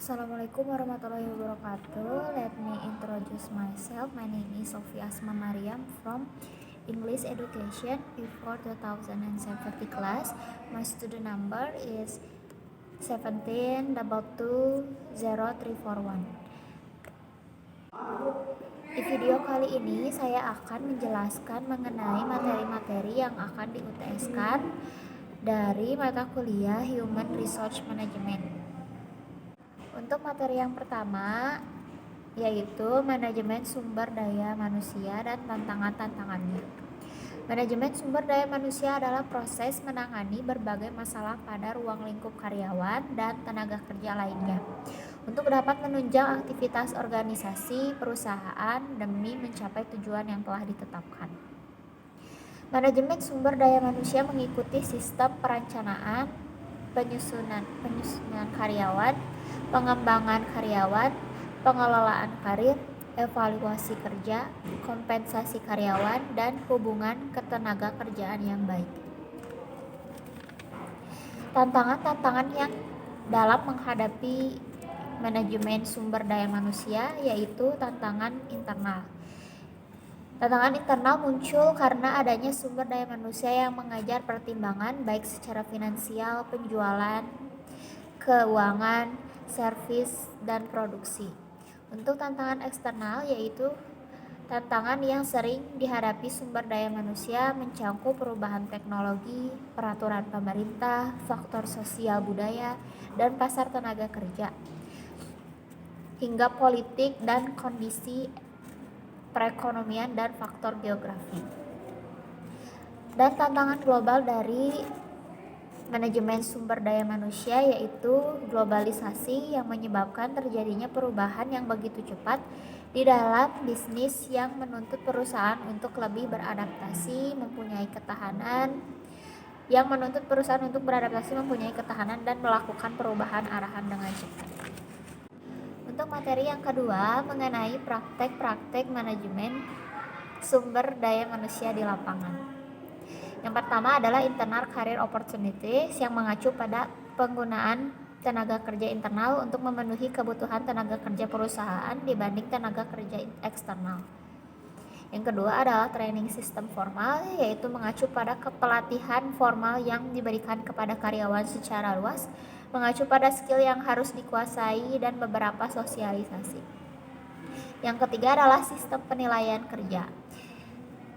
Assalamualaikum warahmatullahi wabarakatuh. Let me introduce myself. My name is Sofia Asma Mariam from English Education before 2070 class. My student number is 17220341. Di video kali ini saya akan menjelaskan mengenai materi-materi yang akan di-UTS-kan dari mata kuliah Human Resource Management. Untuk materi yang pertama yaitu manajemen sumber daya manusia dan tantangan-tantangannya. Manajemen sumber daya manusia adalah proses menangani berbagai masalah pada ruang lingkup karyawan dan tenaga kerja lainnya untuk dapat menunjang aktivitas organisasi perusahaan demi mencapai tujuan yang telah ditetapkan. Manajemen sumber daya manusia mengikuti sistem perencanaan, penyusunan karyawan, pengembangan karyawan, pengelolaan karir, evaluasi kerja, kompensasi karyawan, dan hubungan ketenaga kerjaan yang baik. Tantangan-tantangan yang dalam menghadapi manajemen sumber daya manusia yaitu tantangan internal. Tantangan internal muncul karena adanya sumber daya manusia yang mengajar pertimbangan baik secara finansial, penjualan, keuangan, servis, dan produksi. Untuk tantangan eksternal yaitu tantangan yang sering dihadapi sumber daya manusia mencakup perubahan teknologi, peraturan pemerintah, faktor sosial budaya, dan pasar tenaga kerja, hingga politik dan kondisi perekonomian dan faktor geografi. Dan tantangan global dari manajemen sumber daya manusia yaitu globalisasi yang menyebabkan terjadinya perubahan yang begitu cepat di dalam bisnis yang menuntut perusahaan untuk lebih beradaptasi, mempunyai ketahanan dan melakukan perubahan arahan dengan cepat. Untuk materi yang kedua mengenai praktek-praktek manajemen sumber daya manusia di lapangan. Yang pertama adalah internal career opportunities yang mengacu pada penggunaan tenaga kerja internal untuk memenuhi kebutuhan tenaga kerja perusahaan dibanding tenaga kerja eksternal. Yang kedua adalah training system formal, yaitu mengacu pada kepelatihan formal yang diberikan kepada karyawan secara luas, mengacu pada skill yang harus dikuasai dan beberapa sosialisasi. Yang ketiga adalah sistem penilaian kerja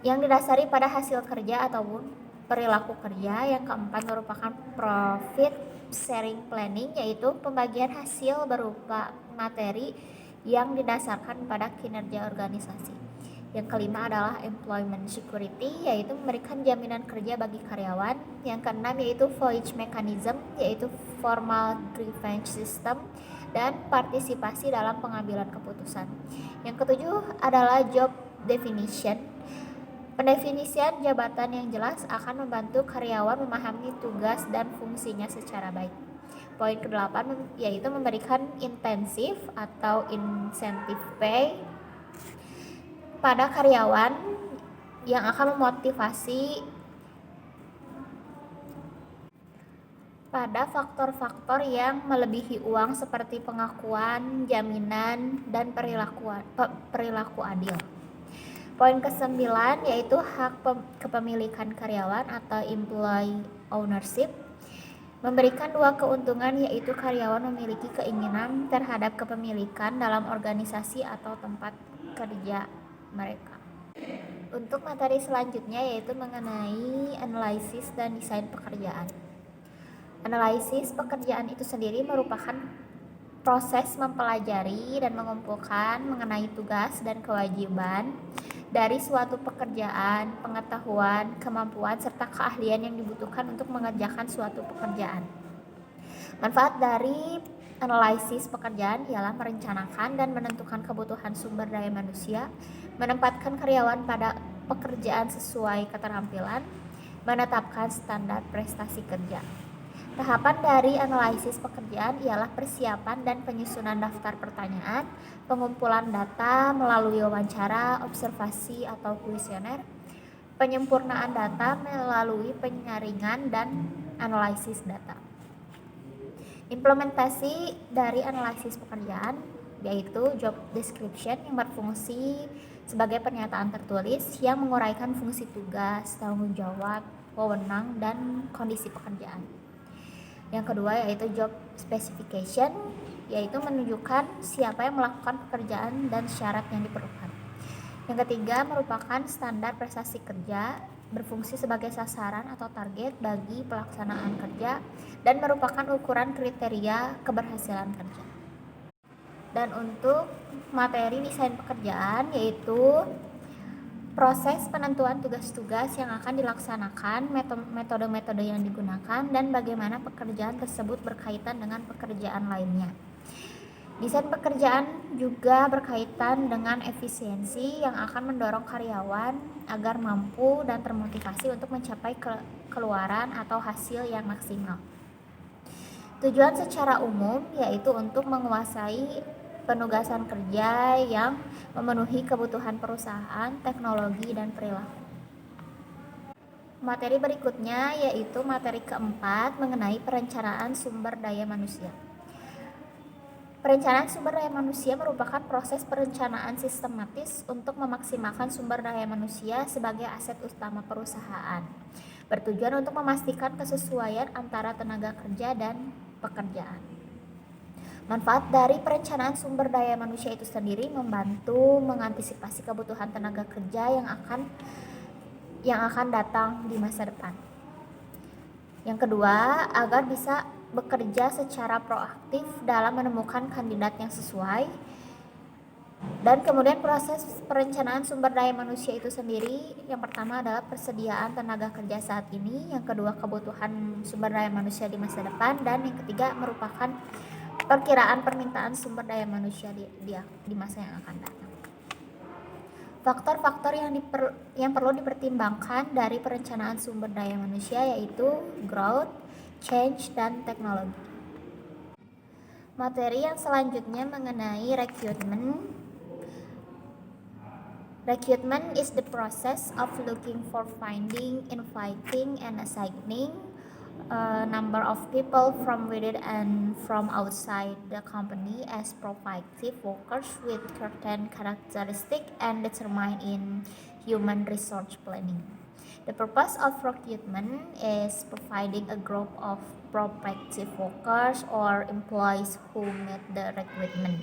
yang didasari pada hasil kerja ataupun perilaku kerja. Yang keempat merupakan profit sharing planning, yaitu pembagian hasil berupa materi yang didasarkan pada kinerja organisasi. Yang kelima adalah employment security, yaitu memberikan jaminan kerja bagi karyawan. Yang keenam yaitu voyage mechanism, yaitu formal grievance system dan partisipasi dalam pengambilan keputusan. Yang ketujuh adalah job definition. Pendefinisian jabatan yang jelas akan membantu karyawan memahami tugas dan fungsinya secara baik. Poin ke-8 yaitu memberikan insentif atau incentive pay pada karyawan yang akan memotivasi pada faktor-faktor yang melebihi uang seperti pengakuan, jaminan, dan perilaku adil. Poin ke-9 yaitu hak kepemilikan karyawan atau employee ownership, memberikan dua keuntungan yaitu karyawan memiliki keinginan terhadap kepemilikan dalam organisasi atau tempat kerja mereka. Untuk materi selanjutnya yaitu mengenai analisis dan desain pekerjaan. Analisis pekerjaan itu sendiri merupakan proses mempelajari dan mengumpulkan mengenai tugas dan kewajiban dari suatu pekerjaan, pengetahuan, kemampuan, serta keahlian yang dibutuhkan untuk mengerjakan suatu pekerjaan. Manfaat dari analisis pekerjaan ialah merencanakan dan menentukan kebutuhan sumber daya manusia, menempatkan karyawan pada pekerjaan sesuai keterampilan, menetapkan standar prestasi kerja. Tahapan dari analisis pekerjaan ialah persiapan dan penyusunan daftar pertanyaan, pengumpulan data melalui wawancara, observasi atau kuesioner, penyempurnaan data melalui penyaringan dan analisis data. Implementasi dari analisis pekerjaan yaitu job description yang berfungsi sebagai pernyataan tertulis yang menguraikan fungsi tugas, tanggung jawab, wewenang, dan kondisi pekerjaan. Yang kedua yaitu job specification, yaitu menunjukkan siapa yang melakukan pekerjaan dan syarat yang diperlukan. Yang ketiga merupakan standar prestasi kerja, berfungsi sebagai sasaran atau target bagi pelaksanaan kerja dan merupakan ukuran kriteria keberhasilan kerja. Dan untuk materi desain pekerjaan yaitu proses penentuan tugas-tugas yang akan dilaksanakan, metode-metode yang digunakan, dan bagaimana pekerjaan tersebut berkaitan dengan pekerjaan lainnya. Desain pekerjaan juga berkaitan dengan efisiensi yang akan mendorong karyawan agar mampu dan termotivasi untuk mencapai keluaran atau hasil yang maksimal. Tujuan secara umum yaitu untuk menguasai penugasan kerja yang memenuhi kebutuhan perusahaan, teknologi, dan perilaku. Materi berikutnya yaitu materi keempat mengenai perencanaan sumber daya manusia. Perencanaan sumber daya manusia merupakan proses perencanaan sistematis untuk memaksimalkan sumber daya manusia sebagai aset utama perusahaan, bertujuan untuk memastikan kesesuaian antara tenaga kerja dan pekerjaan. Manfaat dari perencanaan sumber daya manusia itu sendiri membantu mengantisipasi kebutuhan tenaga kerja yang akan datang di masa depan. Yang kedua, agar bisa bekerja secara proaktif dalam menemukan kandidat yang sesuai. Dan kemudian proses perencanaan sumber daya manusia itu sendiri, yang pertama adalah persediaan tenaga kerja saat ini, yang kedua kebutuhan sumber daya manusia di masa depan, dan yang ketiga merupakan perkiraan permintaan sumber daya manusia di masa yang akan datang. Faktor-faktor yang perlu dipertimbangkan dari perencanaan sumber daya manusia yaitu growth, change, dan teknologi. Materi yang selanjutnya mengenai recruitment. Recruitment is the process of looking for, finding, inviting, and assigning a number of people from within and from outside the company as prospective workers with certain characteristics and determined in human resource planning. The purpose of recruitment is providing a group of prospective workers or employees who meet the recruitment,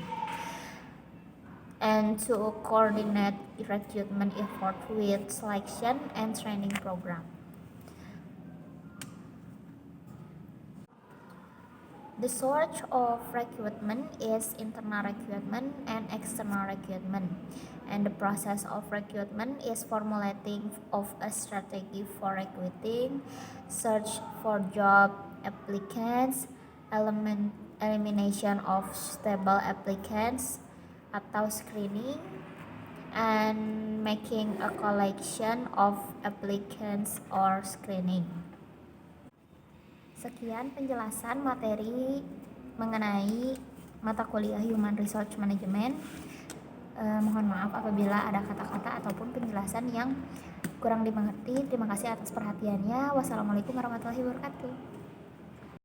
and to coordinate recruitment effort with selection and training program. The source of recruitment is internal recruitment and external recruitment, and the process of recruitment is formulating of a strategy for recruiting, search for job applicants, elimination of stable applicants atau screening, and making a collection of applicants or screening. Sekian penjelasan materi mengenai mata kuliah Human Resource Management. Mohon maaf apabila ada kata-kata ataupun penjelasan yang kurang dimengerti. Terima kasih atas perhatiannya. Wassalamualaikum warahmatullahi wabarakatuh.